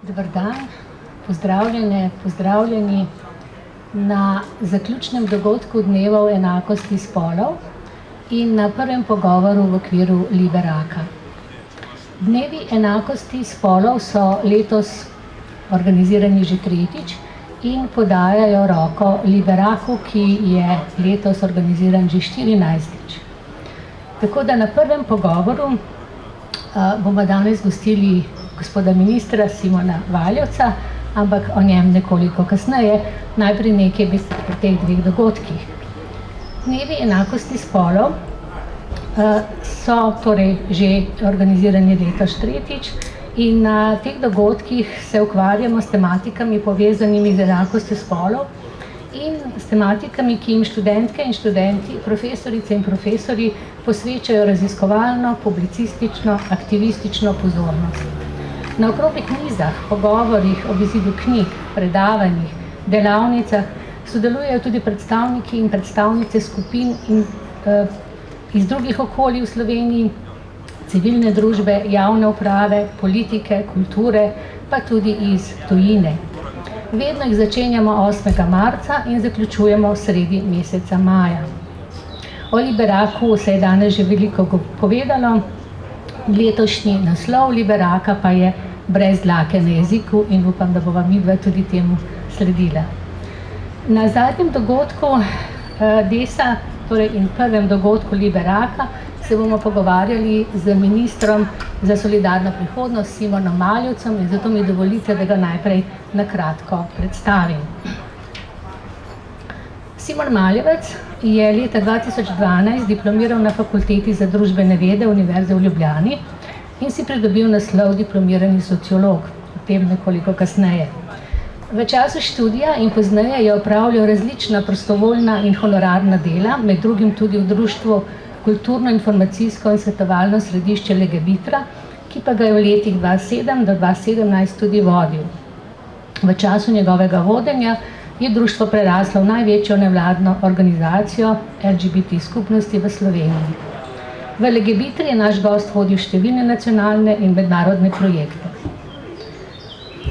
Dober dan, pozdravljene, pozdravljeni na zaključnem dogodku Dnevov enakosti spolov in na prvem pogovoru v okviru Liberaka. Dnevi enakosti spolov so letos organizirani že tretjič in podajajo roko Liberaku, ki je letos organiziran že 14. Tako da na prvem pogovoru bomo danes gostili gospoda ministra Simona Valjevca, ampak o njem nekoliko kasneje, najprej nekaj besed o teh dveh dogodkih. Dnevi enakosti spolov so torej že organizirani letos tretjič in na teh dogodkih se ukvarjamo s tematikami povezanimi z enakostjo spolov in s tematikami, ki jim študentke in študenti, profesorice in profesori posvečajo raziskovalno, publicistično, aktivistično pozornost. Na okroglih mizah, pogovorih, ob izidu knjig, predavanjih, delavnicah sodelujejo tudi predstavniki in predstavnice skupin iz drugih okolij v Sloveniji, civilne družbe, javne uprave, politike, kulture, pa tudi iz tujine. Vedno jih začenjamo 8. marca in zaključujemo sredi meseca maja. O Liberaku se je danes že veliko povedalo, letošnji naslov Liberaka pa je Brez dlake na jeziku in upam, da bova midva tudi temu sledila. Na zadnjem dogodku DESA, torej in prvem dogodku Liberaka, se bomo pogovarjali z ministrom za solidarno prihodnost Simonom Maljevcem in zato mi dovolite, da ga najprej na kratko predstavim. Simon Maljevec je leta 2012 diplomiral na Fakulteti za družbene vede Univerze v Ljubljani in si pridobil naslov diplomirani sociolog, o tem nekoliko kasneje. V času študija in pozneje je opravljal različna prostovoljna in honorarna dela, med drugim tudi v društvu Kulturno-informacijsko in svetovalno središče Legebitra, ki pa ga je v letih 2007 do 2017 tudi vodil. V času njegovega vodenja je društvo preraslo v največjo nevladno organizacijo LGBT skupnosti v Sloveniji. V Legebitri je naš gost vodil številne nacionalne in mednarodne projekte.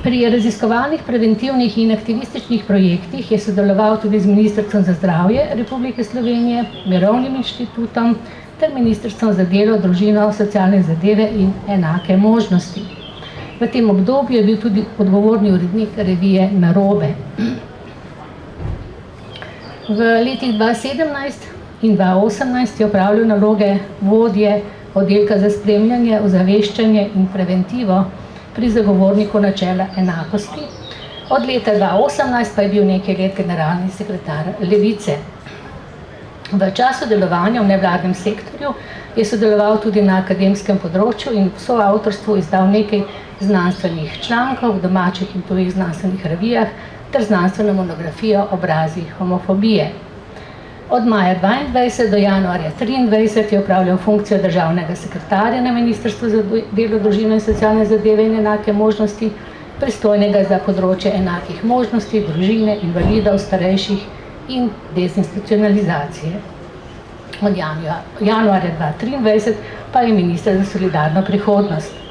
Pri raziskovalnih, preventivnih in aktivističnih projektih je sodeloval tudi z Ministrstvom za zdravje Republike Slovenije, Mirovnim inštitutom ter Ministrstvom za delo, družino, socialne zadeve in enake možnosti. V tem obdobju je bil tudi odgovorni urednik revije Narobe. V letih 2017 in 2018 je opravljal naloge vodje oddelka za spremljanje, ozaveščanje in preventivo pri zagovorniku načela enakosti. Od leta 2018 pa je bil nekaj let generalni sekretar Levice. V času delovanja v nevladnem sektorju je sodeloval tudi na akademskem področju in v soavtorstvu izdal nekaj znanstvenih člankov v domačih in tujih znanstvenih revijah ter znanstveno monografijo Obrazi homofobije. Od maja 2022 do januarja 2023 je opravljal funkcijo državnega sekretarja na Ministrstvu za delo, družino in socialne zadeve in enake možnosti, pristojnega za področje enakih možnosti, družine, invalidov, starejših in dezinstitucionalizacije. Od januarja 2023 pa je minister za solidarno prihodnost.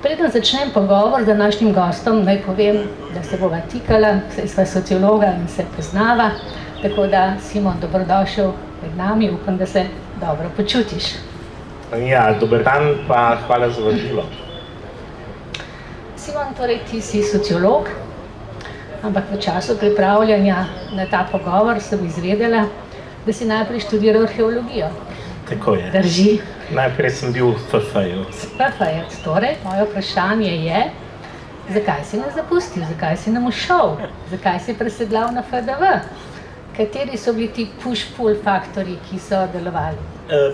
Preden začnem pogovor z današnjim gostom, naj povem, da se bova tikala, saj sva sociologa in se poznava, tako da, Simon, dobrodošel med nami, upam, da se dobro počutiš. Ja, dober dan, pa hvala za vabilo. Simon, torej ti si sociolog, ampak v času pripravljanja na ta pogovor sem izvedela, da si najprej študiral arheologijo. Tako je. Drži? Najprej sem bil FF-jevc. FF-jevc, torej, moje vprašanje je, zakaj si nas zapustil, zakaj si nam ušel, zakaj si presedlal na FDV? Kateri so bili ti push-pull faktori, ki so delovali?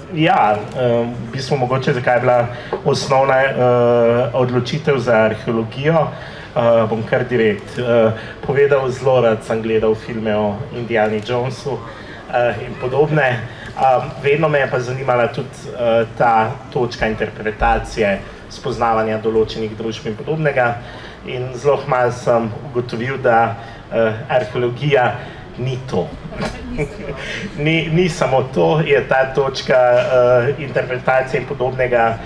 V bistvu mogoče, zakaj je bila osnovna odločitev za arheologijo, bom kar direkt povedal, zelo rad sem gledal filme o Indiani Jonesu in podobne. Vedno me je pa zanimala tudi ta točka interpretacije, spoznavanja določenih družb in podobnega. In zelo malo sem ugotovil, da arheologija ni to. ni samo to, je ta točka interpretacije in podobnega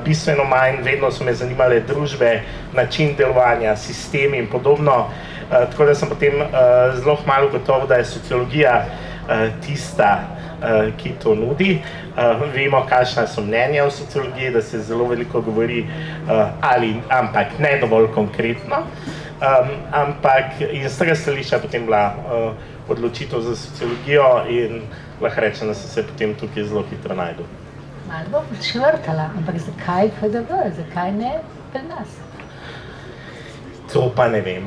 bistveno manj. Vedno so me zanimale družbe, način delovanja, sistemi in podobno. Tako da sem potem zelo hmalo gotovo, da je sociologija tista, ki to nudi. Vemo, kakšna so mnenja o sociologiji, da se zelo veliko govori, ampak ne dovolj konkretno. Ampak in z tega stališča potem bila odločitev za sociologijo in lahko rečem, da sem se potem tukaj zelo hitro našel. Malo bom švrtala, ampak zakaj FDV, zakaj ne pri nas? To pa ne vem.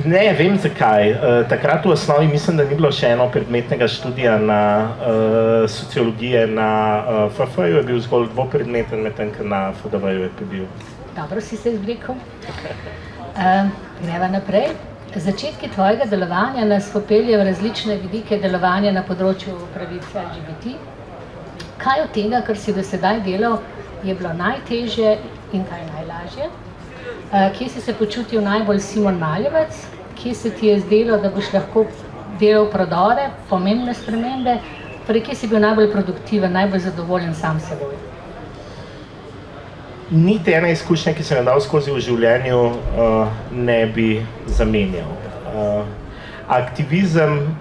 Ne vem zakaj. Takrat v osnovi mislim, da ni bilo še eno predmetnega študija na sociologije na FF-ju, je bil zgolj dvopredmeten, medtem ko na FDV-ju je bil. Dobro si se izvlekel. Greva naprej. Začetki tvojega delovanja nas popelje v različne vidike delovanja na področju pravic LGBT. Kaj od tega, kar si do sedaj delal, je bilo najtežje in kaj najlažje? Kje si se počutil najbolj Simon Maljevec? Kje se ti je zdelo, da boš lahko delal prodore, pomembne spremembe? Torej, kje si bil najbolj produktiven, najbolj zadovoljen sam seboj? Niti ena izkušnja, ki sem jo dal skozi v življenju, ne bi zamenjal. Aktivizem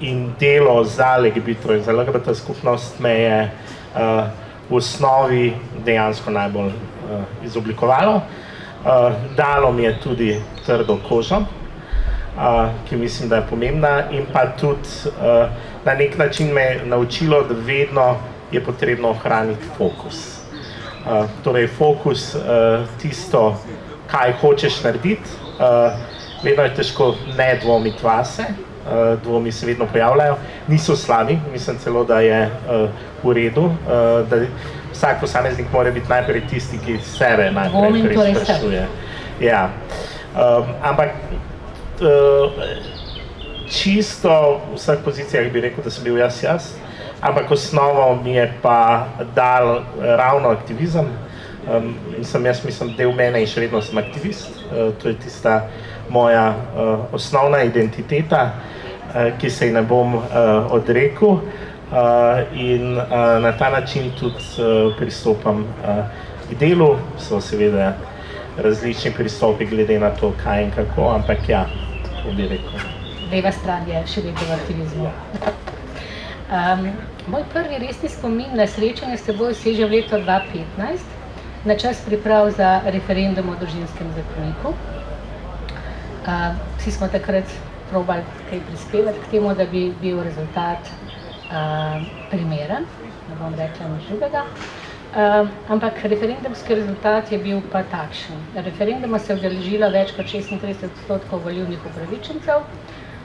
in delo za LGBT in za LGBT skupnost me je v osnovi dejansko najbolj izoblikovalo. Dalo mi je tudi trdo kožo, ki mislim, da je pomembna, in pa tudi na nek način me je naučilo, da vedno je potrebno ohraniti fokus. Torej fokus tisto, kaj hočeš narediti, vedno je težko ne dvomiti vase, dvomi se vedno pojavljajo, niso slabi, mislim celo, da je v redu, da vsak posameznik mora biti najprej tisti, ki sebe najprej preizprašuje. Ja. Ampak čisto v vseh pozicijah bi rekel, da sem bil jaz, ampak osnovo mi je pa dal ravno aktivizem. Jaz mislim, del mene in še vedno sem aktivist. To je tista moja osnovna identiteta, ki se ji ne bom odrekel. In na ta način tudi pristopam k delu. So seveda različni pristopi glede na to, kaj in kako, ampak ja, tako bi rekel. Leva stran je še vedno v aktivizmu. Moj prvi resni spomin na srečanje s teboj seže v leto 2015, na čas priprav za referendum o družinskem zakoniku. Vsi smo takrat probali kaj prispevati k temu, da bi bil rezultat primeren, ne bom rekla nič drugega. Ampak referendumski rezultat je bil pa takšen. Referenduma se je udeležilo več kot 36% volilnih upravičencev,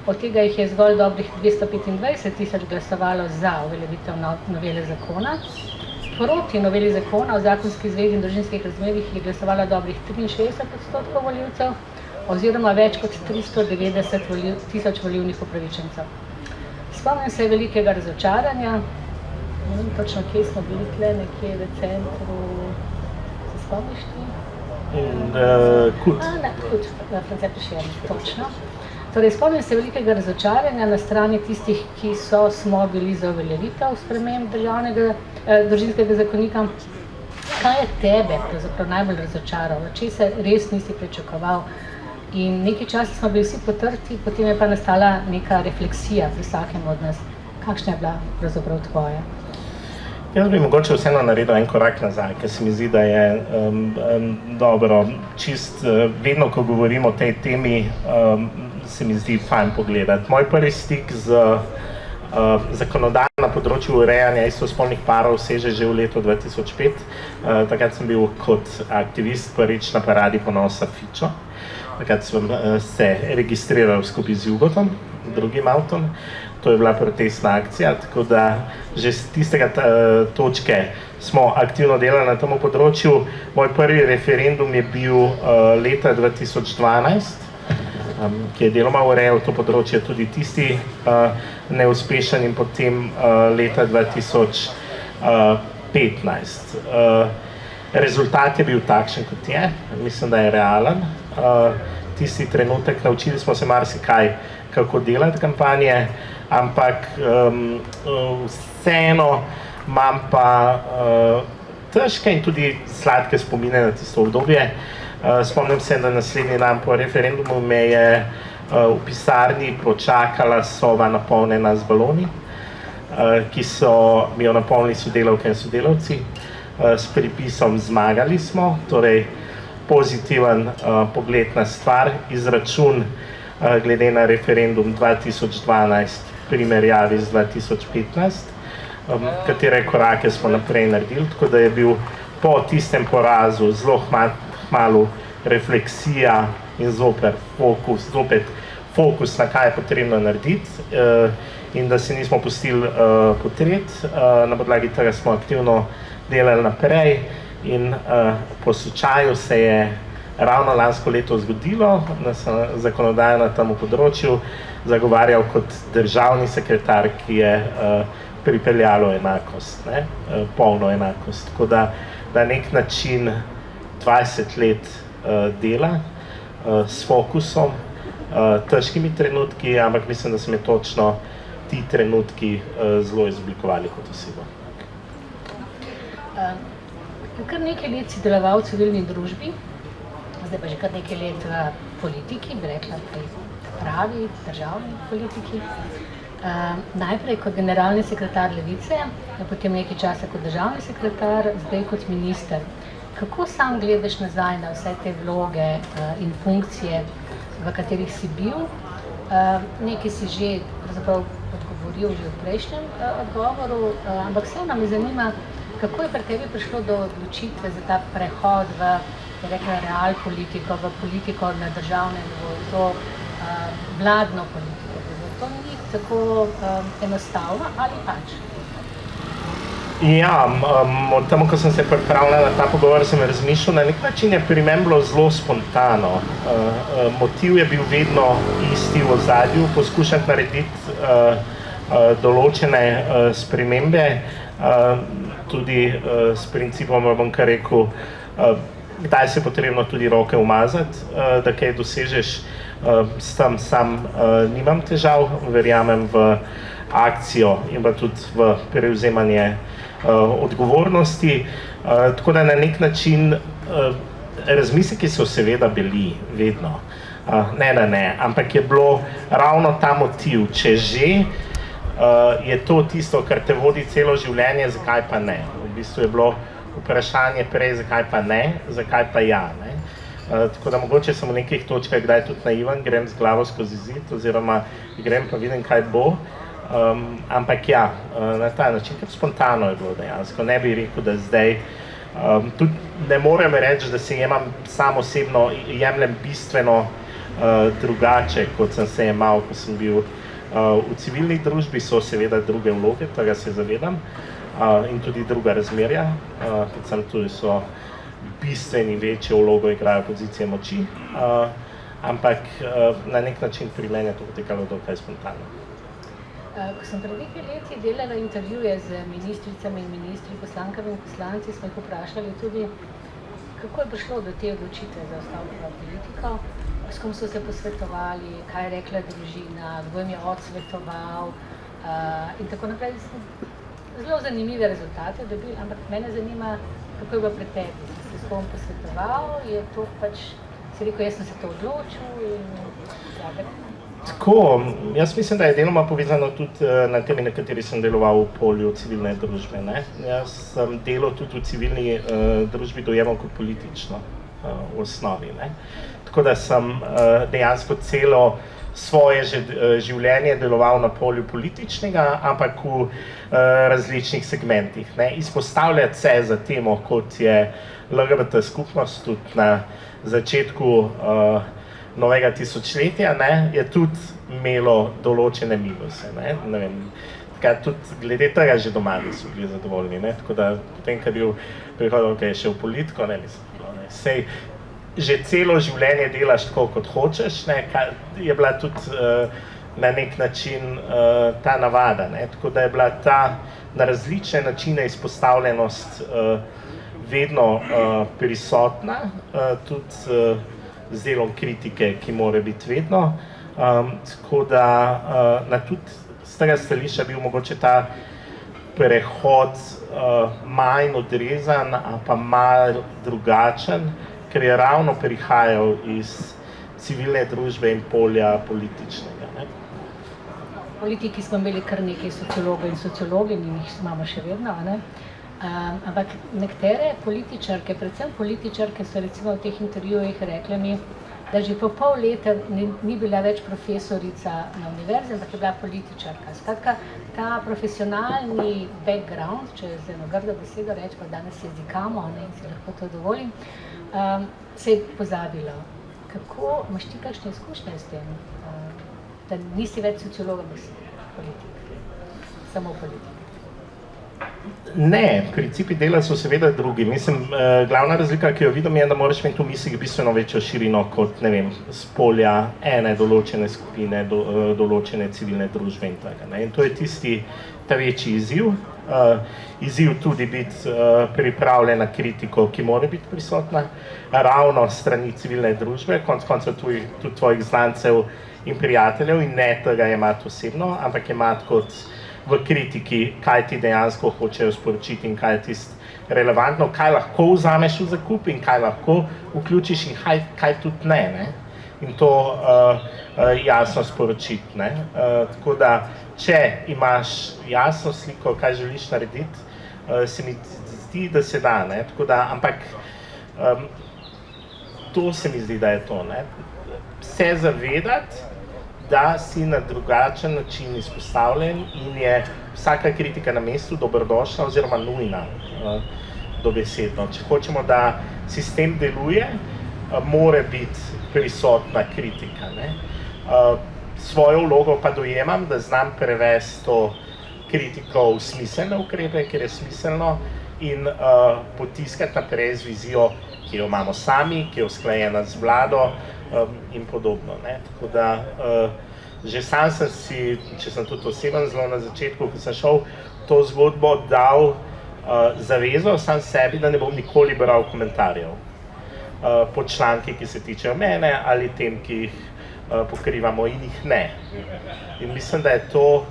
od tega jih je zgolj dobrih 225.000 glasovalo za uveljavitev novele zakona. Proti noveli zakona o zakonski zvezi in družinskih razmerjih je glasovalo dobrih 63% volivcev, oziroma več kot 390.000 volilnih upravičencev. Spomnim se velikega razočaranja, ne vem točno, kje smo bili tle, nekje v centru, se spomniš ti? Kut. Kut, France Prešeren, točno. Torej, spomnim se velikega razočaranja na strani tistih, ki smo bili za uveljavitev sprememb družinskega zakonika. Kaj je tebe pravzaprav najbolj razočaralo? Česa res nisi pričakoval? In nekaj časa smo bili vsi potrti, potem je pa nastala neka refleksija pri vsakem od nas. Kakšna je bila pravzaprav tvoja? Jaz bi mogoče vseeno naredil en korak nazaj, ker se mi zdi, da je dobro. Vedno, ko govorimo o tej temi, se mi zdi fajn pogledati. Moj prvi stik z zakonodajo na področju urejanja istospolnih parov seže že v letu 2005. Takrat sem bil kot aktivist prvič na paradi ponosa Fičo. Takrat sem se registriral skupaj z Jugotom, drugim avtom. To je bila protestna akcija, tako da že z tistega točke smo aktivno delali na tem področju. Moj prvi referendum je bil leta 2012, ki je deloma urejal to področje, tudi tisti neuspešen, in potem leta 2015. Rezultat je bil takšen, kot je, mislim, da je realen. tisti trenutek. Naučili smo se marsikaj, kako delati kampanje, ampak vseeno imam pa težke in tudi sladke spomine na tisto obdobje. Spomnim se, da naslednji dan po referendumu me je v pisarni počakala soba napolnjena z baloni, ki so mi jo napolnili sodelavke in sodelavci, s pripisom "Zmagali smo", torej pozitiven pogled na stvar, izračun glede na referendum 2012 v primerjavi z 2015, katere korake smo naprej naredili, tako da je bil po tistem porazu zelo kmalu refleksija in zopet fokus na kaj je potrebno narediti in da se nismo pustili potreti. Na podlagi tega smo aktivno delali naprej in po slučaju se je ravno lansko leto zgodilo, da sem zakonodajo na tem področju zagovarjal kot državni sekretar, ki je pripeljalo enakost, polno enakost. Tako da na nek način 20 let dela s fokusom, težkimi trenutki, ampak mislim, da so me točno ti trenutki zelo izoblikovali kot osebo. Kar nekaj let si deloval v civilni družbi, zdaj pa že kar nekaj let v politiki, bi rekla pri pravi državni politiki. Najprej kot generalni sekretar Levice, potem nekaj časa kot državni sekretar, zdaj kot minister. Kako sam gledaš nazaj na vse te vloge in funkcije, v katerih si bil? Nekaj si že odgovoril že v prejšnjem odgovoru, ampak vseeno me zanima, kako je pri tebi prišlo do odločitve za ta prehod v real politiko, v politiko na državnem nivoju, to vladno politiko. To ni tako enostavno ali pač? Ja, od tamo, ko sem se pripravljala na ta pogovor, sem razmišljal, na nek način je pri meni bilo zelo spontano. Motiv je bil vedno isti v ozadju, poskušati narediti določene spremembe, tudi s principom, bom kar rekel, kdaj se je potrebno tudi roke umazati, da kaj dosežeš. S tem sam nimam težav, verjamem v akcijo in pa tudi v prevzemanje odgovornosti. Tako da na nek način razmisleki so seveda bili vedno, ne, ampak je bilo ravno ta motiv, če že je to tisto, kar te vodi celo življenje, zakaj pa ne. V bistvu je bilo vprašanje prej, zakaj pa ne, zakaj pa ja. Tako da mogoče sem v nekih točkah kdaj tudi naivan, grem z glavo skozi zid oziroma grem pa vidim, kaj bo. Ampak ja, na ta način, ker spontano je bilo dejansko. Ne bi rekel, da zdaj, tudi ne morem reči, da se sam osebno jemljem bistveno drugače, kot sem se jemal, ko sem bil v civilni družbi, so seveda druge vloge, tega se zavedam, in tudi druga razmerja, predvsem tudi so bistveni večjo vlogo igrajo pozicije moči, ampak na nek način pri meni je to potekalo dokaj spontano. Ko sem pred nekaj leti delala intervjuje z ministricami in ministri, poslankami in poslanci, smo jih vprašali tudi, kako je prišlo do te odločitve za vstavko v politiko, s kom so se posvetovali, kaj je rekla družina, kdo jim je odsvetoval in tako naprej. Zelo zanimive rezultate dobili, ampak mene zanima, kako je bilo pri tebi. Si se s kom posvetoval, je to pač, si rekel, jaz sem se to odločil in zaber. Tako, jaz mislim, da je deloma povezano tudi na temi, na kateri sem deloval v polju civilne družbe. Jaz sem delo tudi v civilni družbi dojemal kot politično v osnovi. Tako da sem dejansko celo svoje življenje deloval na polju političnega, ampak v različnih segmentih. Izpostavljati se za temo, kot je LGBT skupnost, tudi na začetku novega tisočletja, je tudi imelo določene minuse. Ne vem, tudi glede tega že doma niso bili zadovoljni. Tako da potem, ko je bil prihodil, je šel v politiko, sej že celo življenje delaš tako, kot hočeš, je bila tudi na nek način ta navada. Tako da je bila ta na različne načine izpostavljenost vedno prisotna, tudi z delom kritike, ki mora biti vedno. Tako da tudi z tega stališča bil mogoče ta prehod manj odrezan, a pa malo drugačen, ker je ravno prihajal iz civilne družbe in polja političnega. Ne? V politiki smo imeli kar nekaj sociologov in sociologin in jih imamo še vedno, ne? Ampak nekatere političarke, predvsem političarke, so recimo v teh intervjujih rekle mi, da že po pol leta ni bila več profesorica na univerzi, ampak je bila političarka. Skratka, ta profesionalni background, če z eno grdo besedo rečemo, danes jezikamo, ne, in si lahko to dovolim, se je pozabilo. Kako imaš ti kakšne izkušnje s tem, da nisi več sociolog, ampak si politik, samo politik? Ne, principi dela so seveda drugi. Mislim, glavna razlika, ki jo vidim, je, da moraš imeti v mislih bistveno večjo širino kot, ne vem, z polja ene določene skupine, določene civilne družbe in tako. In to je ta večji izziv. Izziv tudi biti pripravljen na kritiko, ki mora biti prisotna ravno strani civilne družbe, konec koncev tudi tvojih znancev in prijateljev, in ne tega imati osebno, ampak imati kot v kritiki, kaj ti dejansko hočejo sporočiti in kaj je tisto relevantno, kaj lahko vzameš v zakup in kaj lahko vključiš in kaj tudi ne. In to jasno sporočiti. Tako da, če imaš jasno sliko, kaj želiš narediti, se mi zdi, da se da. Tako da, ampak to se mi zdi, da je to. Se zavedati, da si na drugačen način izpostavljen in je vsaka kritika na mestu dobrodošla oziroma nujna dobesedno. Če hočemo, da sistem deluje, mora biti prisotna kritika. Svojo vlogo pa dojemam, da znam prevesti to kritiko v smiselne ukrepe, ker je smiselno, in potiskati naprej z vizijo, ki jo imamo sami, ki je usklajena z vlado in podobno. Tako da že sam sem si, če sem tudi oseben zelo na začetku, ko sem šel to zgodbo, dal zavezo sam sebi, da ne bom nikoli bral komentarjev po članki, ki se tičejo mene ali tem, ki jih pokrivamo in jih ne. In mislim, da je to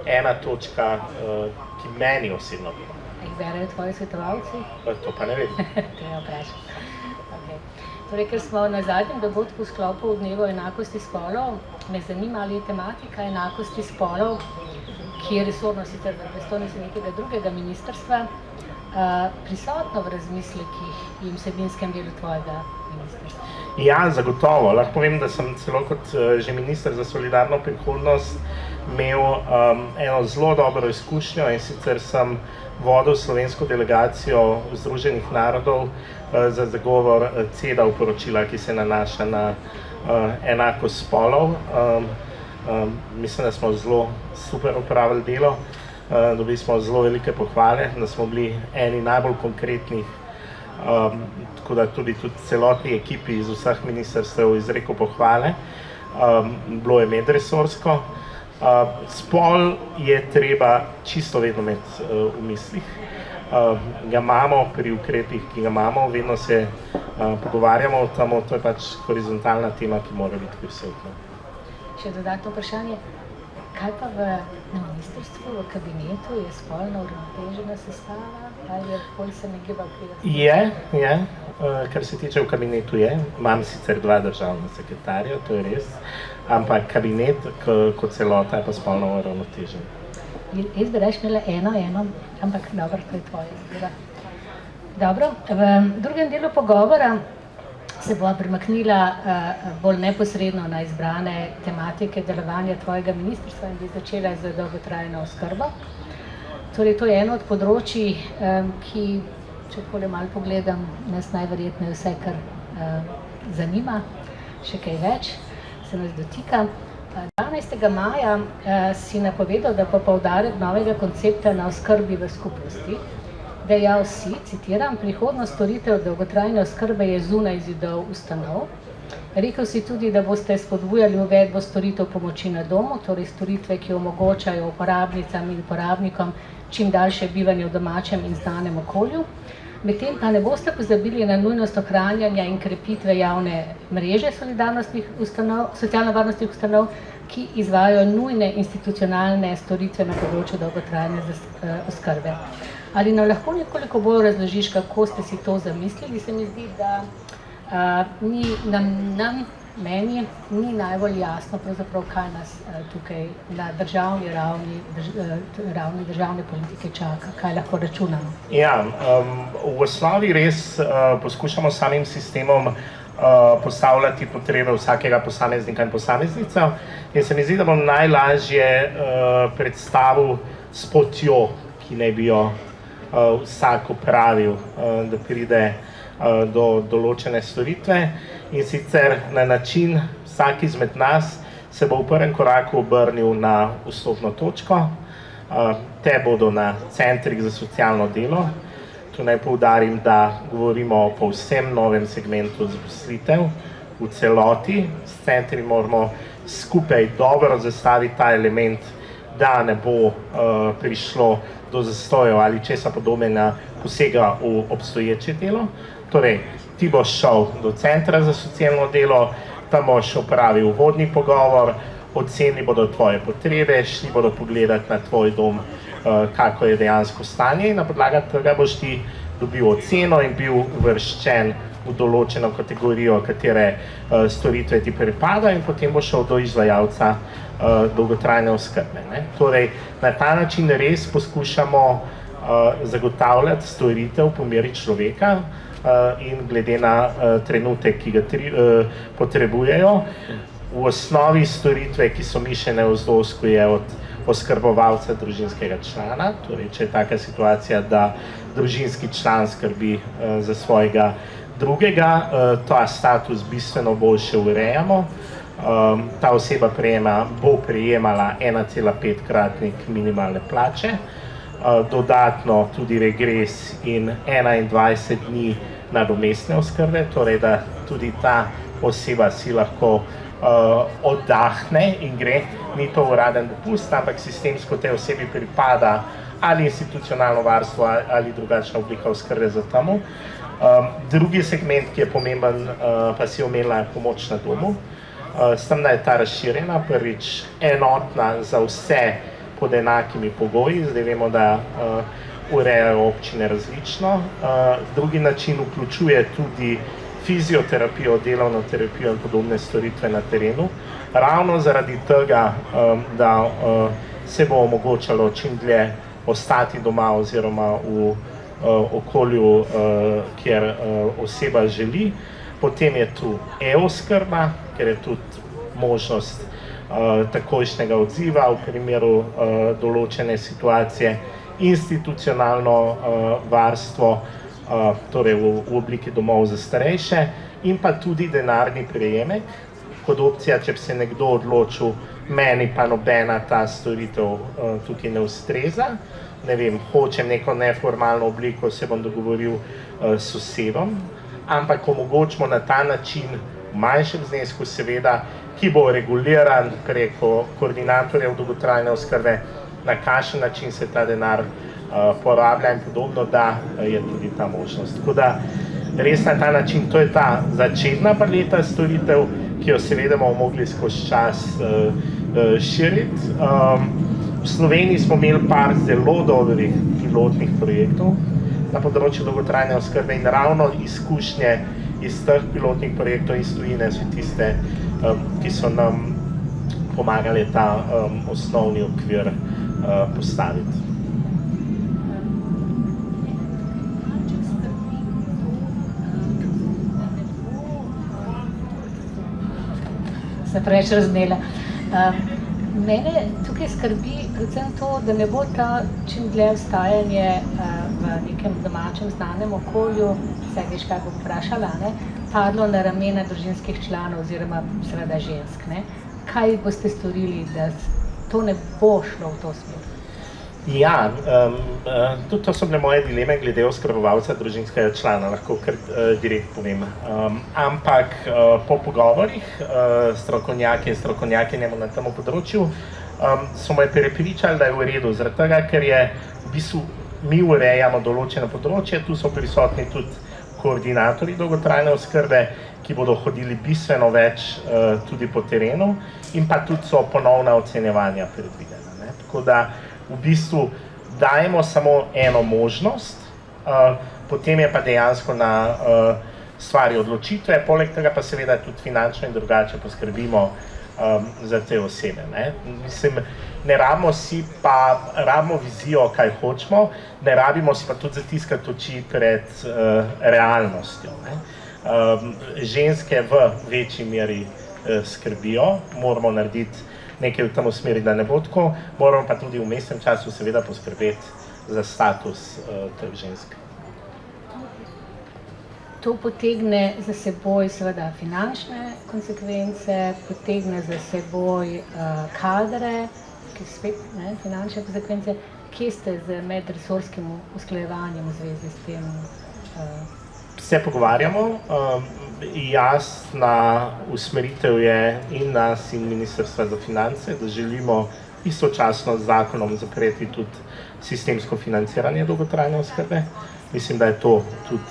ena točka, ki meni osebno bila. Jih berejo tvoji svetovalci? To pa ne vem. Treba vprašati. Okay. Torej, ker smo na zadnjem dogodku v sklopu Dneva enakosti spolov, me zanima, ali je tematika enakosti spolov, ki je resorno sicer v pristojnosti nekega drugega ministrstva, prisotno v razmislekih in vsebinskem delu tvojega ministrstva. Ja, zagotovo. Lahko povem, da sem celo kot že minister za solidarno prihodnost imel eno zelo dobro izkušnjo, in sicer sem vodil slovensko delegacijo Združenih narodov za zagovor CEDAW poročila, ki se nanaša na enakost spolov. Mislim, da smo zelo super opravili delo, dobili smo zelo velike pohvale, da smo bili eni najbolj konkretnih, tako da tudi celotni ekipi iz vseh ministrstev izrekel pohvale. Bilo je medresorsko. Spol je treba čisto vedno imeti v mislih. Ga imamo pri ukrepih, ki ga imamo, vedno se pogovarjamo o tem, to je pač horizontalna tema, ki mora biti prisotna. Še dodatno vprašanje, kaj pa na ministrstvu, v kabinetu, je spolno uravnotežena sestava, ali je bolj se ne giba Je, kar se tiče v kabinetu je. Imam sicer 2 državna sekretarja, to je res, ampak kabinet kot celota je pa spolno uravnotežen. Jaz bi raje imela eno, ampak dobro, to je tvoje izbira. Dobro, v drugem delu pogovora se bova premaknila bolj neposredno na izbrane tematike delovanja tvojega ministrstva in bi začela z dolgotrajno oskrbo. Torej, to je eno od področij, ki, če takole malo pogledam, nas najverjetneje vse kar zanima, še kaj več se nas dotika. 12. maja si napovedal, da bo poudarek novega koncepta na oskrbi v skupnosti. Dejal si, citiram, prihodnost storitev dolgotrajne oskrbe je zunaj zidov ustanov. Rekel si tudi, da boste spodbujali uvedbo storitev pomoči na domu, torej storitve, ki omogočajo uporabnicam in uporabnikom čim daljše bivanje v domačem in znanem okolju. Medtem pa ne boste pozabili na nujnost ohranjanja in krepitve javne mreže socialno-varnostnih ustanov, ki izvajajo nujne institucionalne storitve na področju dolgotrajne oskrbe. Ali nam lahko nekoliko bolj razložiš, kako ste si to zamislili? Se mi zdi, da meni ni najbolj jasno, pravzaprav, kaj nas tukaj na državni ravni državne politike čaka, kaj lahko računamo. Ja, v osnovi res poskušamo samim sistemom postavljati potrebe vsakega posameznika in posameznica. In se mi zdi, da bom najlažje predstavil s potjo, ki naj bi jo vsak opravil, da pride do določene storitve. In sicer na način, vsak izmed nas se bo v prvem koraku obrnil na vstopno točko. Te bodo na centrih za socialno delo. Tu naj poudarim, da govorimo o povsem novem segmentu zaposlitev v celoti. S centri moramo skupaj dobro zastaviti ta element, da ne bo prišlo do zastojev ali česa podobnega posega v obstoječe delo. Torej, ti boš šel do centra za socialno delo, tam boš opravil uvodni pogovor, ocenili bodo tvoje potrebe, šli bodo pogledati na tvoj dom, kako je dejansko stanje, in na podlagi tega boš ti dobil oceno in bil uvrščen v določeno kategorijo, katere storitve ti pripadajo, in potem boš šel do izvajalca dolgotrajne oskrbe. Torej, na ta način res poskušamo zagotavljati storitev po meri človeka in glede na trenutek, ki ga potrebujejo. V osnovi storitve, ki so mišljene v ZDOSK-u, je od oskrbovalca družinskega člana, torej če je taka situacija, da družinski član skrbi za svojega drugega, ta status bistveno boljše urejamo. Ta oseba bo prejemala 1,5-kratnik minimalne plače, dodatno tudi regres in 21 dni nadomestne oskrbe, torej da tudi ta oseba si lahko oddahne in gre, ni to uraden dopust, ampak sistemsko te osebi pripada ali institucionalno varstvo ali drugačna oblika oskrbe za tamo. Drugi segment, ki je pomemben, pa si omenila, je pomoč na domu. S tem, da je ta razširjena, prvič enotna za vse pod enakimi pogoji, zdaj vemo, da urejajo občine različno. Drugi način vključuje tudi fizioterapijo, delovno terapijo in podobne storitve na terenu. Ravno zaradi tega, da se bo omogočalo čim dlje ostati doma oziroma v okolju, kjer oseba želi. Potem je tu e-oskrba, ker je tudi možnost takojšnjega odziva v primeru določene situacije, institucionalno varstvo, torej v obliki domov za starejše, in pa tudi denarni prejemek kot opcija, če bi se nekdo odločil, meni pa nobena ta storitev tukaj ne ustreza, ne vem, hočem neko neformalno obliko, se bom dogovoril s sosedom, ampak omogočimo na ta način v manjšem znesku seveda, ki bo reguliran preko koordinatorjev dolgotrajne oskrbe, na kakšen način se ta denar porablja in podobno, da je tudi ta možnost. Tako da res na ta način, to je ta začetna paleta storitev, ki jo seveda bomo mogli skozi čas širiti. V Sloveniji smo imeli par zelo dobrih pilotnih projektov na področju dolgotrajne oskrbe in ravno izkušnje iz teh pilotnih projektov iz tujine so tiste, ki so nam pomagali ta osnovni okvir postaviti. Se preveč raznela. Mene tukaj skrbi predvsem to, da ne bo ta čim dlje ostajanje v nekem domačem znanem okolju, vse veš, kaj bom vprašala, padlo na ramena družinskih članov oziroma seveda žensk. Kaj boste storili, da to ne bo šlo v to smer? Ja, tudi to so bile moje dileme glede oskrbovalca družinskega člana, lahko kar direkt povem. Ampak po pogovorih strokovnjaki in strokovnjakinjami na tem področju so me prepričali, da je v redu, zaradi tega, ker je v bistvu mi urejamo določene področje, tu so prisotni tudi koordinatorji dolgotrajne oskrbe, ki bodo hodili bistveno več tudi po terenu in pa tudi so ponovna ocenjevanja predvidena. Ne? Tako da v bistvu dajemo samo eno možnost, potem je pa dejansko na stvari odločitve, poleg tega pa seveda tudi finančno in drugače poskrbimo za te osebe. Ne? Mislim, ne rabimo si pa, rabimo vizijo, kaj hočemo, ne rabimo si pa tudi zatiskati oči pred realnostjo. Ne? Ženske v večji meri skrbijo, moramo narediti nekaj v tem smeri, da ne bo tako, moramo pa tudi v vmesnem času seveda poskrbeti za status teh žensk. To potegne za seboj seveda finančne konsekvence, potegne za seboj kadre, ki spet finančne konsekvence. Kje ste z medresorskim usklajevanjem v zvezi s tem? Se pogovarjamo, jasna usmeritev je in nas in Ministrstva za finance, da želimo istočasno z zakonom zapreti tudi sistemsko financiranje dolgotrajne oskrbe. Mislim, da je to tudi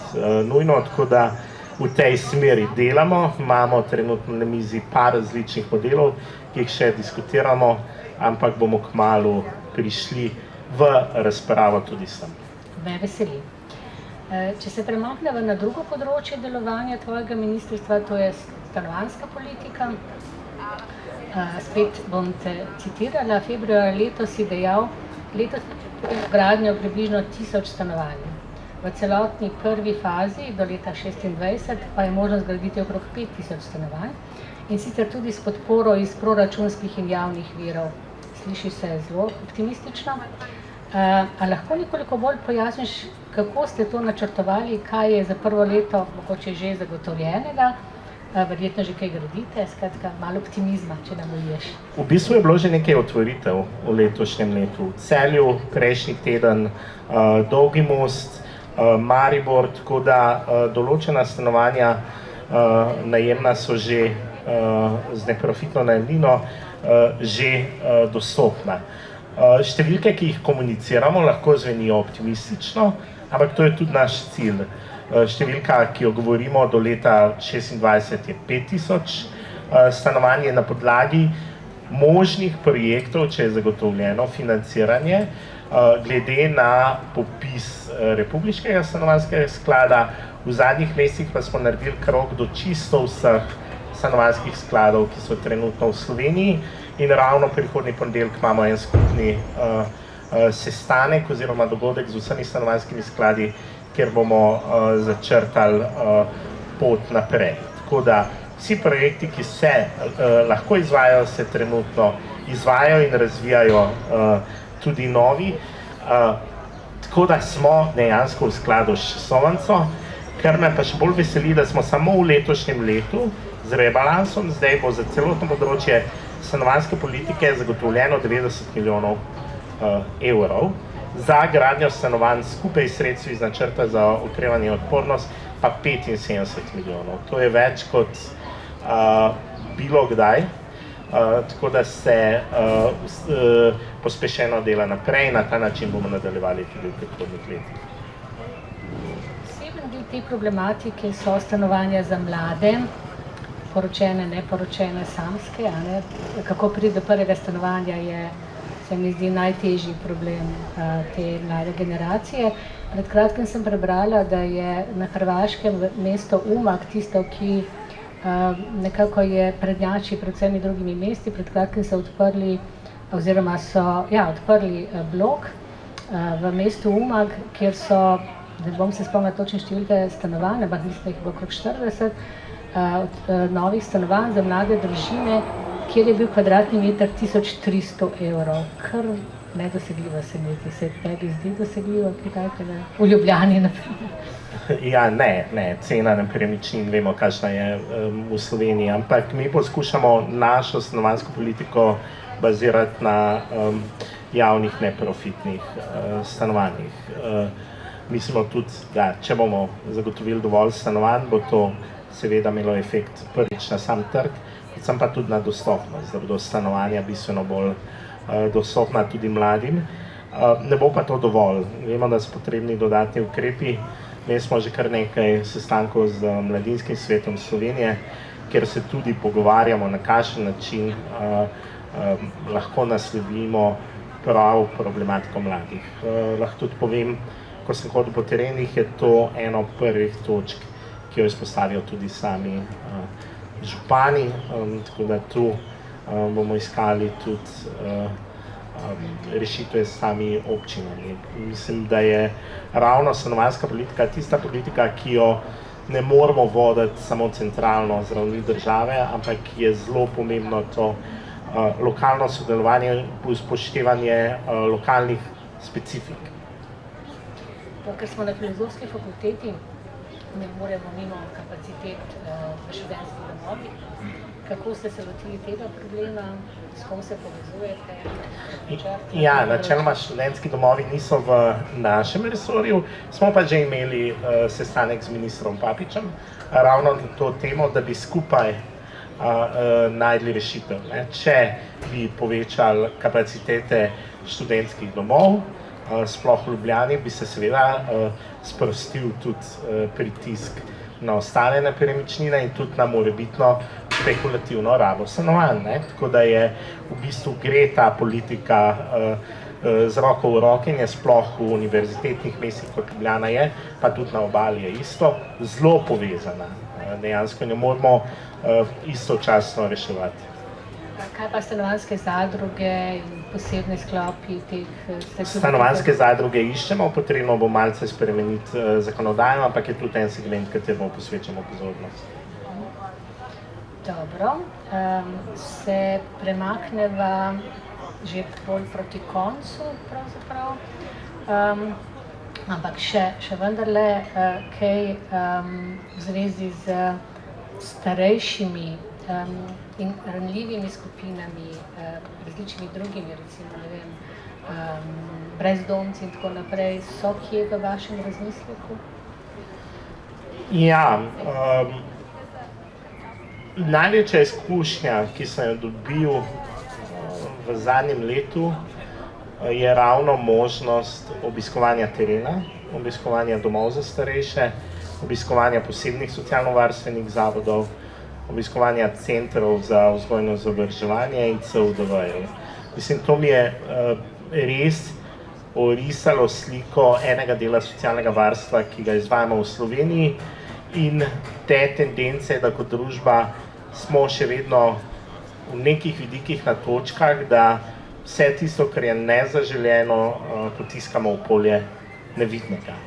nujno, tako da v tej smeri delamo. Imamo trenutno na mizi par različnih modelov, ki jih še diskutiramo, ampak bomo kmalu prišli v razpravo tudi sem. Me veseli. Če se premaknemo na drugo področje delovanja tvojega ministrstva, to je stanovanjska politika. Spet bom te citirala, februarja letos si dejal, letos gradnjo približno 1000 stanovanj. V celotni prvi fazi do leta 2026 pa je možno zgraditi okrog 5000 stanovanj in sicer tudi s podporo iz proračunskih in javnih virov. Sliši se zelo optimistično. A lahko nekoliko bolj pojasniš, kako ste to načrtovali, kaj je za prvo leto mogoče že zagotovljenega, verjetno že kaj gradite, skratka malo optimizma, če nam uliješ. V bistvu je bilo že nekaj otvoritev v letošnjem letu. V Celju, prejšnji teden, Dolgi most, Maribor, tako da določena stanovanja najemna so že z neprofitno najemnino že dostopna. Številke, ki jih komuniciramo, lahko zvenijo optimistično, ampak to je tudi naš cilj. Številka, ki jo govorimo do leta 2026 je 5000 stanovanj na podlagi možnih projektov, če je zagotovljeno financiranje, glede na popis Republiškega stanovanjskega sklada. V zadnjih mesecih pa smo naredili krog do čisto vseh stanovanjskih skladov, ki so trenutno v Sloveniji in ravno prihodnji ponedeljek imamo en skupni sestanek oziroma dogodek z vsemi stanovanjskimi skladi, kjer bomo začrtali pot naprej. Tako da vsi projekti, ki se lahko izvajajo, se trenutno izvajajo in razvijajo tudi novi. Tako da smo dejansko v skladu s časovnico, kar me pa še bolj veseli, da smo samo v letošnjem letu z rebalansom, zdaj bo za celotno področje stanovanjske politike zagotovljeno 90 milijonov evrov, za gradnjo stanovanj skupaj sredstvi iz načrta za okrevanje in odpornost pa 75 milijonov. To je več kot bilo kdaj, tako da se pospešeno dela naprej in na ta način bomo nadaljevali tudi v prihodnjih letih. Poseben del te problematike so stanovanja za mlade, poročene, neporočene, samske. Kako priti do prvega stanovanja je, se mi zdi, najtežji problem te mlade generacije. Pred kratkim sem prebrala, da je na Hrvaškem mesto Umag tisto, ki nekako je prednjači pred vsemi drugimi mesti. Pred kratkim so odprli, oziroma so odprli blok v mestu Umag, kjer so, ne bom se spomnila točne številke stanovanj, ampak mislim, da jih bo okrog 40 novih stanovanj za mlade družine, kjer je bil kvadratni meter 1300 evrov. Kar nedosegljivo se mi zdi. Se tebi zdi dosegljivo, v Ljubljani naprimer? Ja, ne, cena nepremičnin, vemo, kakšna je v Sloveniji, ampak mi poskušamo našo stanovanjsko politiko bazirati na javnih neprofitnih stanovanjih. Mislimo tudi, da če bomo zagotovili dovolj stanovanj, bo to seveda imelo efekt prvič na sam trg, predvsem pa tudi na dostopnost, da bodo stanovanja bistveno bolj dostopna tudi mladim. Ne bo pa to dovolj. Vemo, da so potrebni dodatni ukrepi. Imeli smo že kar nekaj sestankov z Mladinskim svetom Slovenije, kjer se tudi pogovarjamo, na kakšen način lahko naslovimo prav problematiko mladih. Lahko tudi povem, ko sem hodil po terenih, je to eno prvih točk, ki jo izpostavijo tudi sami župani, tako da tu bomo iskali tudi rešitve s sami občinami. Mislim, da je ravno stanovanjska politika tista politika, ki jo ne moramo voditi samo centralno z ravni države, ampak je zelo pomembno to lokalno sodelovanje, upoštevanje lokalnih specifik. Ker smo na Filozofski fakulteti, ne moremo mimo kapacitet v študentskih domovih. Kako ste se lotili tega problema, s kom se povezujete? Ja, načeloma študentski domovi niso v našem resorju, smo pa že imeli sestanek z ministrom Papičem, ravno na to temo, da bi skupaj najdli rešitev. Če bi povečali kapacitete študentskih domov, sploh v Ljubljani, bi se seveda sprostil tudi pritisk na ostale nepremičnine in tudi na morebitno spekulativno rabo stanovanj. Tako da je v bistvu gre ta politika z roko v roki in je sploh v univerzitetnih mestih, kot Ljubljana je, pa tudi na obali je isto, zelo povezana. Dejansko ne moramo istočasno reševati. Kaj pa stanovanjske zadruge in posebne sklopi teh? Stanovanjske zadruge iščemo, potrebno bo malce spremeniti zakonodajo, ampak je tudi en segment, kateremu posvečamo pozornost. Dobro, se premakneva že bolj proti koncu pravzaprav, ampak še vendarle kaj v zvezi z starejšimi in ranljivimi skupinami, različnimi drugimi, recimo, ne vem, brezdomci in tako naprej, so kje v vašem razmisleku? Ja, največja izkušnja, ki sem jo dobil v zadnjem letu, je ravno možnost obiskovanja terena, obiskovanja domov za starejše, obiskovanja posebnih socialno-varstvenih zavodov, obiskovanja centrov za vzgojno izobraževanje in CUDV-jev. Mislim, to mi je res orisalo sliko enega dela socialnega varstva, ki ga izvajamo v Sloveniji, in te tendence, da kot družba smo še vedno v nekih vidikih na točkah, da vse tisto, kar je nezaželeno, potiskamo v polje nevidnega.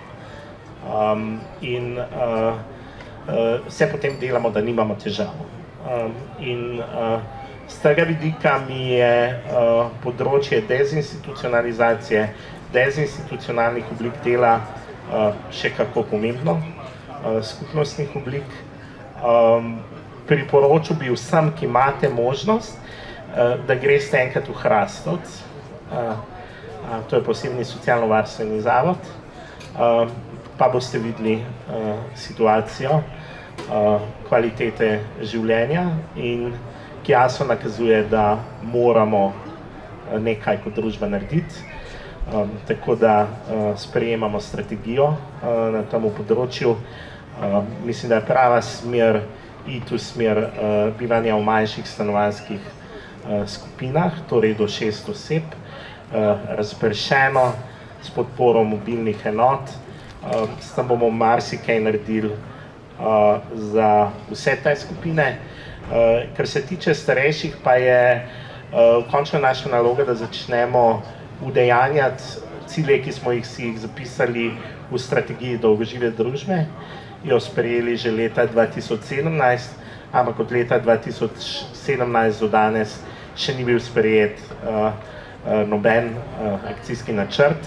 In vse potem delamo, da nimamo težav. In z tega vidika mi je področje dezinstitucionalizacije, dezinstitucionalnih oblik dela še kako pomembno, skupnostnih oblik. Priporočil bi vsem, ki imate možnost, da greste enkrat v Hrastovec, to je posebni socialno-varstveni zavod, pa boste videli situacijo, kvalitete življenja in ki jasno nakazuje, da moramo nekaj kot družba narediti. Tako da sprejemamo strategijo na tem področju. Mislim, da je prava smer iti v smer bivanja v manjših stanovanjskih skupinah, torej do 6 oseb, razpršeno, s podporo mobilnih enot. S tem bomo marsikaj naredili za vse te skupine. Kar se tiče starejših, pa je končna naša naloga, da začnemo udejanjati cilje, ki smo si jih zapisali v strategiji dolgožive družbe, jo sprejeli že leta 2017, ampak od leta 2017 do danes še ni bil sprejet noben akcijski načrt.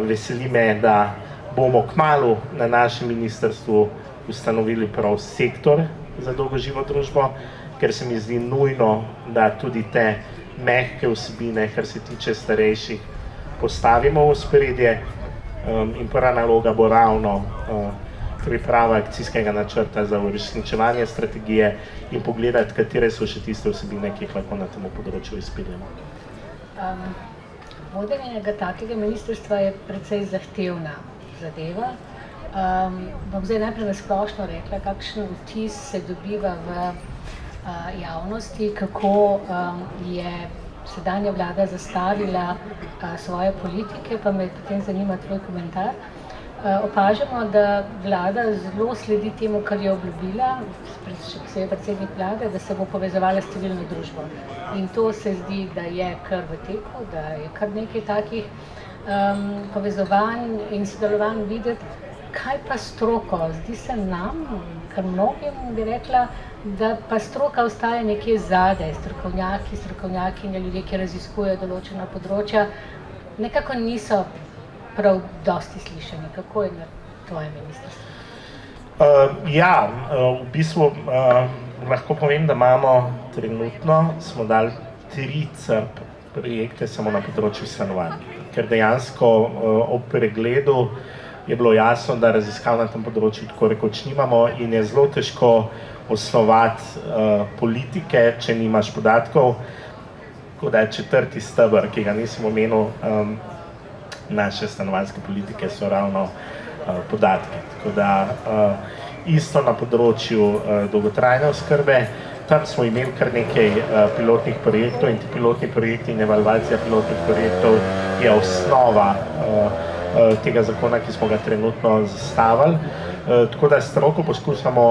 Veseli me, da bomo kmalu na našem ministrstvu ustanovili prav sektor za dolgoživo družbo, ker se mi zdi nujno, da tudi te mehke vsebine, kar se tiče starejših, postavimo v ospredje. In prva naloga bo ravno priprava akcijskega načrta za uresničevanje strategije in pogledati, katere so še tiste vsebine, ki jih lahko na tem področju izpeljemo. Vodenje enega takega ministrstva je precej zahtevna zadeva. Bom zdaj najprej nasplošno rekla, kakšen vtis se dobiva v javnosti, kako je sedanja vlada zastavila svoje politike, pa me potem zanima tvoj komentar. Opažamo, da vlada zelo sledi temu, kar je obljubila, se je predsednik vlade, da se bo povezovala s civilno družbo. In to se zdi, da je kar v teku, da je kar nekaj takih povezovanj in sodelovanj videti. Kaj pa stroko? Zdi se nam, kar mnogim bi rekla, da pa stroka ostaja nekje zadaj, strokovnjaki in ljudje, ki raziskujejo določena področja, nekako niso prav dosti slišani. Kako je na tvojem ministrstvu? V bistvu lahko povem, da imamo trenutno, smo dali 3 CRP projekte samo na področju stanovanj, ker dejansko ob pregledu je bilo jasno, da raziskav na tem področju tako rekoč nimamo in je zelo težko osnovati politike, če nimaš podatkov, tako da je 4. steber, ki ga nisem omenil, naše stanovanjske politike so ravno podatki. Tako da isto na področju dolgotrajne oskrbe, tam smo imeli kar nekaj pilotnih projektov in ti pilotni projekti in evalvacija pilotnih projektov je osnova tega zakona, ki smo ga trenutno zastavili. Tako da stroko poskušamo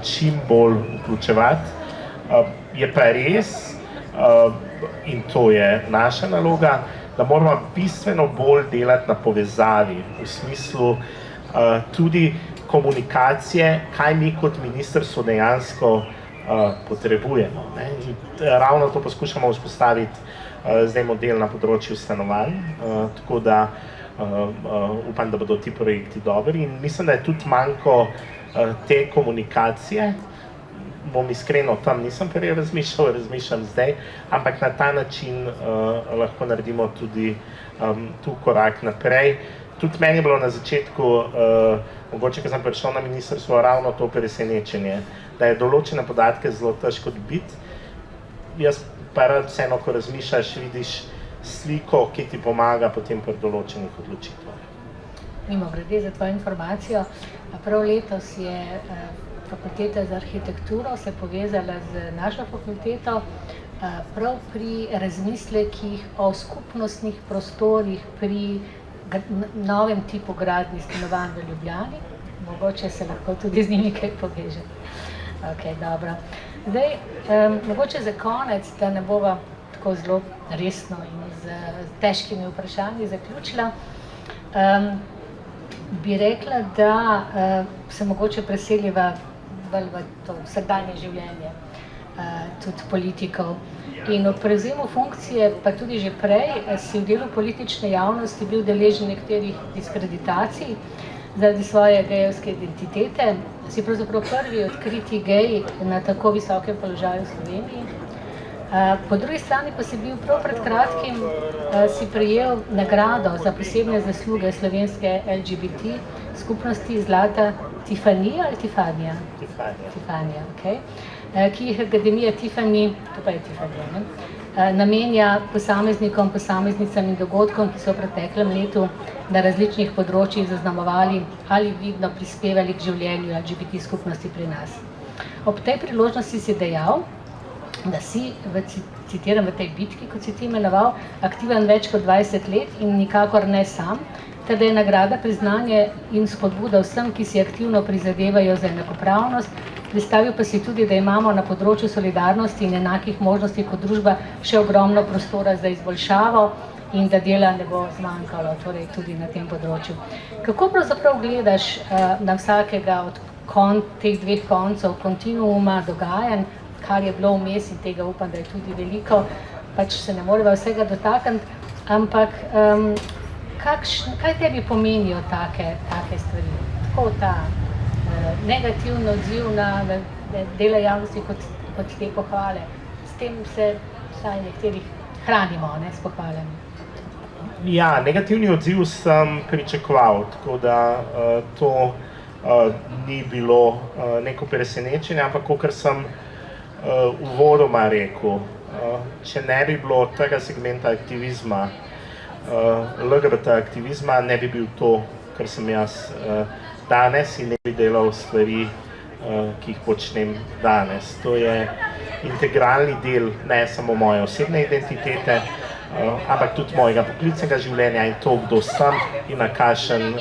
čim bolj vključevati. Je pa res, in to je naša naloga, da moramo bistveno bolj delati na povezavi, v smislu tudi komunikacije, kaj mi kot ministrstvo dejansko potrebujemo. Ravno to poskušamo vzpostaviti zdaj model na področju stanovanj, tako da upam, da bodo ti projekti dobri in mislim, da je tudi manjko te komunikacije. Bom iskreno, tam nisem prej razmišljam zdaj, ampak na ta način lahko naredimo tudi tu korak naprej. Tudi meni je bilo na začetku, mogoče, ko sem prišel na ministrstvo, ravno to presenečenje, da je določene podatke zelo težko dobiti. Jaz pa rad vseeno, ko razmišljaš, vidiš sliko, ki ti pomaga potem pri določenih odločitvah. Mimogrede, za tvojo informacijo, prav letos je Fakulteta za arhitekturo se povezala z našo fakulteto prav pri razmislekih o skupnostnih prostorih pri novem tipu gradnji stanovanj v Ljubljani. Mogoče se lahko tudi z njimi kaj poveže. Ok, dobro. Zdaj, mogoče za konec, da ne bova tako zelo resno in z težkimi vprašanji zaključila, bi rekla, da se mogoče preseliva v to vsakdanje življenje tudi politikov. In ob prevzemu funkcije, pa tudi že prej, si v delu politične javnosti bil deležen nekaterih diskreditacij zaradi svoje gejevske identitete. Si pravzaprav prvi odkriti gej na tako visokem položaju v Sloveniji. Po drugi strani pa si bil prav pred kratkim si prejel nagrado za posebne zasluge slovenske LGBT skupnosti Zlata Tifanija ali Tifanija? Tifanija, ok. Ki jih Akademija Tiffany, to pa je Tifanija, namenja posameznikom, posameznicam in dogodkom, ki so v preteklem letu na različnih področjih zaznamovali ali vidno prispevali k življenju LGBT skupnosti pri nas. Ob tej priložnosti si dejal, da si, citiram, v tej bitki, kot si ti imenoval, aktiven več kot 20 let in nikakor ne sam, ter da je nagrada priznanje in spodbuda vsem, ki si aktivno prizadevajo za enakopravnost. Predstavil pa si tudi, da imamo na področju solidarnosti in enakih možnosti kot družba še ogromno prostora za izboljšavo in da dela ne bo zmanjkalo, torej tudi na tem področju. Kako pravzaprav gledaš na vsakega od teh dveh koncev kontinuuma dogajanj, kar je bilo vmes in tega upam, da je tudi veliko, pač se ne moreva vsega dotakniti, ampak kaj tebi pomenijo take stvari? Tako ta negativno odziv na dela javnosti kot te pohvale. S tem se vsaj nekterih hranimo, ne, s pohvalami. Ja, negativni odziv sem pričakoval, tako da to ni bilo neko presenečenje, ampak kakor sem uvodoma rekel, če ne bi bilo tega segmenta aktivizma, LGBT aktivizma ne bi bil to, kar sem jaz danes in ne bi delal stvari, ki jih počnem danes. To je integralni del ne samo moje osebne identitete, ampak tudi mojega poklicnega življenja in to, kdo sem in na kakšen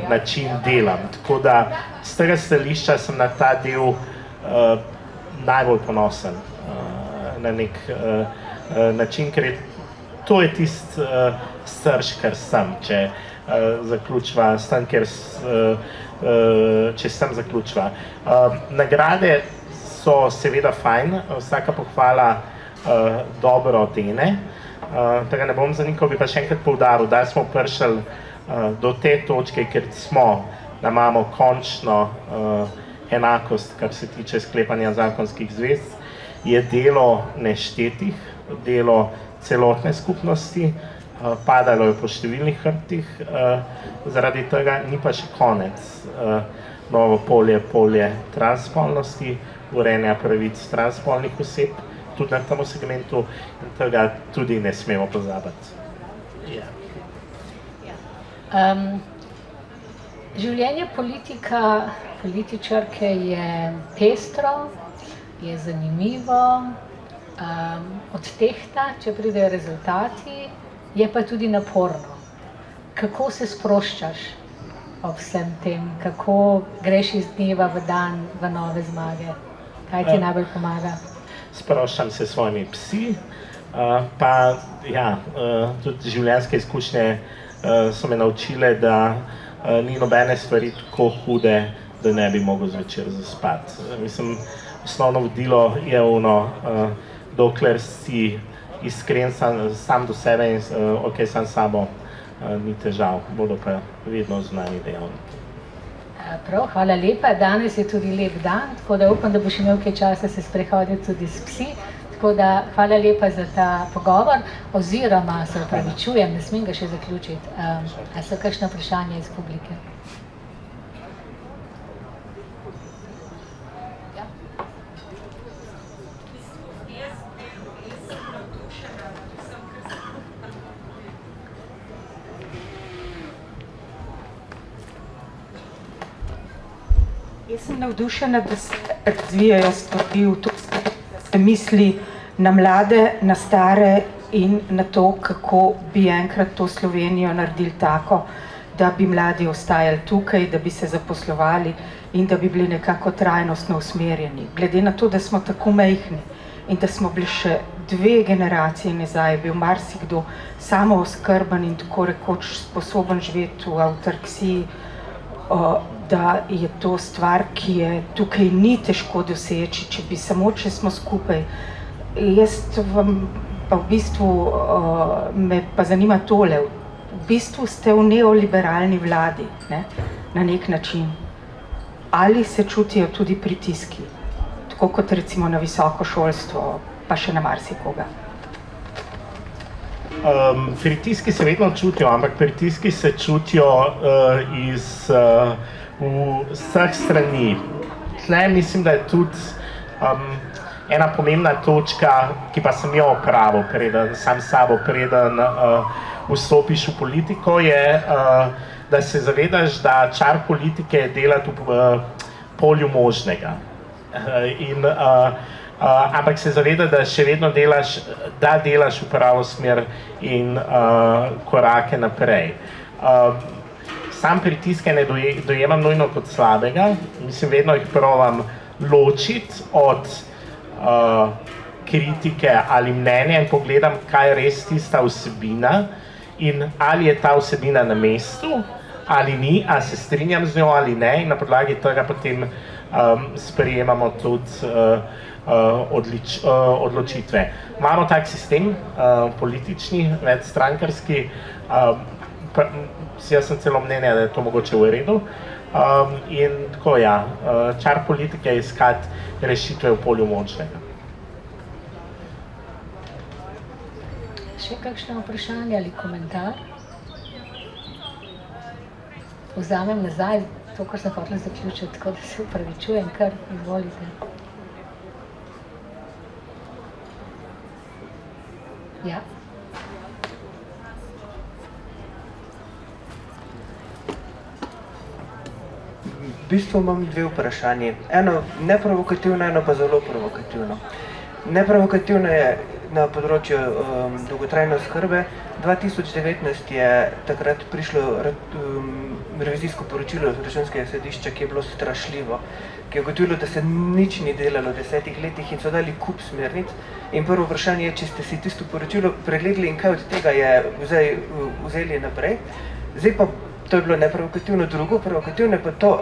način delam. Tako da z tega stališča sem na ta del najbolj ponosen na nek način, ker to je tisti srž, kar sem, če zaključva s tem, če sem zaključva. Nagrade so seveda fajn, vsaka pohvala dobro ocene. Tega ne bom zanikal, bi pa še enkrat poudaril, da smo prišli do te točke, ker smo, da imamo končno enakost, kar se tiče sklepanja zakonskih zvez, je delo neštetih, delo celotne skupnosti, padalo je po številnih hrbtih, zaradi tega ni pa še konec. Novo polje transspolnosti, urejanja pravic transspolnih oseb, tudi na tem segmentu, in tega tudi ne smemo pozabiti. Življenje političarke je pestro, je zanimivo, odtehta, če pridejo rezultati, je pa tudi naporno. Kako se sproščaš ob vsem tem? Kako greš iz dneva v dan v nove zmage? Kaj ti najbolj pomaga? Sproščam se s svojimi psi, pa ja, tudi življenjske izkušnje so me naučile, da ni nobene stvari tako hude, da ne bi mogel zvečer zaspati. Mislim, osnovno vodilo je ono, dokler si iskren sam do sebe in ok, sam sabo, ni težav, bodo pa vedno znani dejavniki. Prav, hvala lepa. Danes je tudi lep dan, tako da upam, da boš imel kaj časa se sprehoditi tudi s psi. Tako da hvala lepa za ta pogovor, oziroma se opravičujem, ne smem ga še zaključiti. A so kakšno vprašanje iz publike? Jaz sem navdušena, da se razvijajo stvari v to, da se misli na mlade, na stare in na to, kako bi enkrat to Slovenijo naredili tako, da bi mladi ostajali tukaj, da bi se zaposlovali in da bi bili nekako trajnostno usmerjeni. Glede na to, da smo tako majhni in da smo bili še 2 generacije nazaj, bil marsikdo samooskrben in tako rekoč sposoben živeti v avtarksiji, da je to stvar, ki je tukaj ni težko doseči, če smo skupaj. Jaz vam pa v bistvu me pa zanima tole. V bistvu ste v neoliberalni vladi, ne, na nek način. Ali se čutijo tudi pritiski, tako kot recimo na visoko šolstvo, pa še na marsikoga? Pritiski se vedno čutijo, ampak pritiski se čutijo iz vseh strani. Tle mislim, da je tudi ena pomembna točka, ki pa sem jo opravil sam sabo, preden vstopiš v politiko, je, da se zavedaš, da čar politike je delati v polju možnega. Ampak se zaveda, da še vedno delaš v pravo smer in korake naprej. Sam pritiske ne dojemam nujno kot slabega, mislim, vedno jih provam ločiti od kritike ali mnenja in pogledam, kaj je res tista vsebina in ali je ta vsebina na mestu ali ni, ali se strinjam z njo ali ne, in na podlagi tega potem sprejemamo tudi odločitve. Imamo tak sistem, politični, večstrankarski, jaz sem celo mnenja, da je to mogoče v redu. In tako ja, čar politike je iskati rešitve v polju možnega. Še kakšno vprašanje ali komentar? Vzamem nazaj to, kar sem hotela zaključiti, tako da se upravičujem, kar izvolite. Ja. bistvu imam dve vprašanje. Eno neprovokativno, eno pa zelo provokativno. Neprovokativno je na področju dolgotrajne oskrbe. 2019 je takrat prišlo revizijsko poročilo Računskega sodišča, ki je bilo strašljivo, ki je ugotovilo, da se nič ni delalo v 10 letih in so dali kup smernic. In prvo vprašanje je, če ste si tisto poročilo pregledali in kaj od tega je vzeli naprej. Zdaj pa, to je bilo neprovokativno. Drugo provokativno je pa to,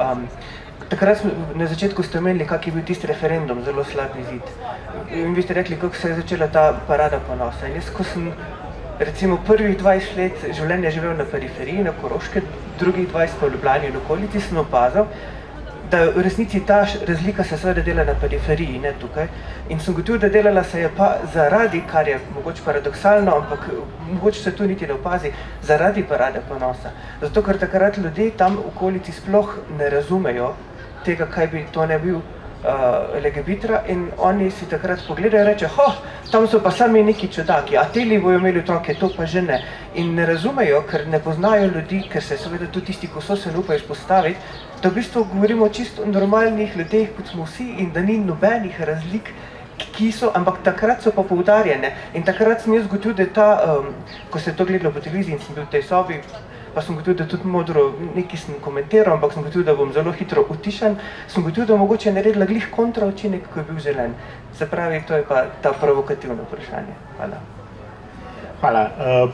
takrat na začetku ste omenili, kak je bil tisti referendum, zelo slab izid. In vi ste rekli, kako se je začela ta parada ponosa. In jaz, ko sem recimo prvih 20 let življenja živel na periferiji, na Koroške, drugih 20 pa v Ljubljani in okolici, sem opazil, da v resnici ta razlika se seveda dela na periferiji, ne tukaj. In sem gotovil, da delala se je pa zaradi, kar je mogoče paradoksalno, ampak mogoče se tu niti ne opazi, zaradi parade ponosa. Zato, ker takrat ljudje tam v okolici sploh ne razumejo tega, kaj bi to ne bil Legebitra, in oni si takrat pogledajo in reče, tam so pa sami neki čudaki, a teli bojo imeli otroke, to pa že ne. In ne razumejo, ker ne poznajo ljudi, ker se seveda tudi tisti, ko so se ne upajo izpostaviti, da v bistvu govorimo o čisto normalnih ljudeh, kot smo vsi, in da ni nobenih razlik, ki so, ampak takrat so pa poudarjene. In takrat sem jaz gotovil, da je ta, ko se to gledalo po televiziji in sem bil v tej sobi, pa sem gotovil, da tudi modro nekaj sem komentiral, ampak sem gotovil, da bom zelo hitro utišan, sem gotovil, da mogoče je naredila glih kontraučinek, ko je bil želen. Se pravi, to je pa ta provokativno vprašanje. Hvala. Hvala.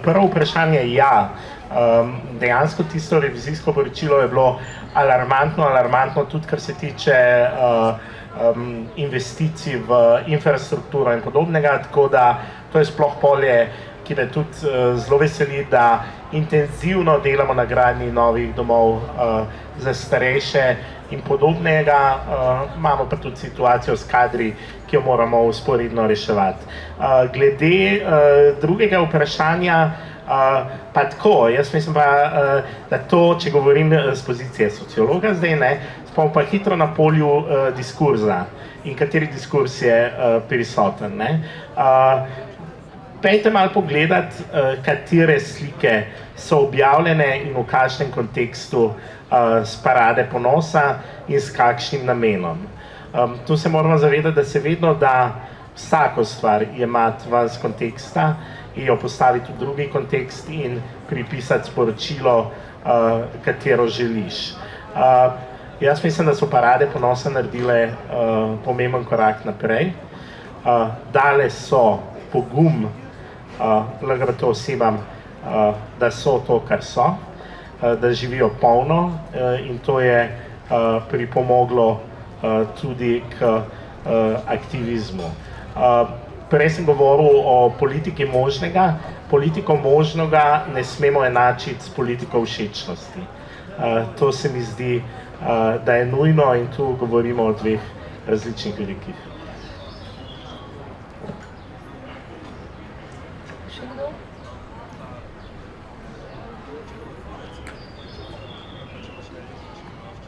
Prvo vprašanje je ja. Dejansko tisto revizijsko poročilo je bilo alarmantno tudi, kar se tiče investicij v infrastrukturo in podobnega, tako da to je sploh polje, ki me tudi zelo veseli, da intenzivno delamo na gradnji novih domov za starejše in podobnega. Imamo pa tudi situacijo s kadri, ki jo moramo vzporedno reševati. Glede drugega vprašanja, pa tako, jaz mislim pa, da to, če govorim z pozicije sociologa zdaj, ne, smo pa hitro na polju diskurza in kateri diskurs je prisoten, ne. Pejte malo pogledati, katere slike so objavljene in v kakšnem kontekstu s parade ponosa in s kakšnim namenom. Tu se moramo zavedati, da se vedno da vsako stvar jemati ven z konteksta in jo postaviti v drugi kontekst in pripisati sporočilo, katero želiš. Jaz mislim, da so parade ponosa naredile pomemben korak naprej. Dale so pogum LGBT osebam, da so to, kar so, da živijo polno, in to je pripomoglo tudi k aktivizmu. Prej sem govoril o politiki možnega. Politiko možnega ne smemo enačiti s politiko všečnosti. To se mi zdi, da je nujno, in tu govorimo o dveh različnih vidikih.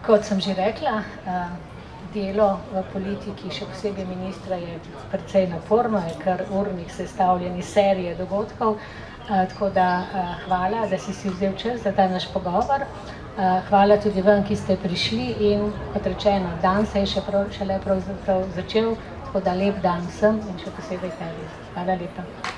Kot sem že rekla, delo v politiki, še posebej ministra, je precej naporno, je kar urnih sestavljeni serije dogodkov, tako da hvala, da si vzel čas za ta naš pogovor. Hvala tudi vam, ki ste prišli, in kot rečeno, dan se je šele pravzaprav začel, tako da lep dan vsem in še posebej tebi. Hvala lepa.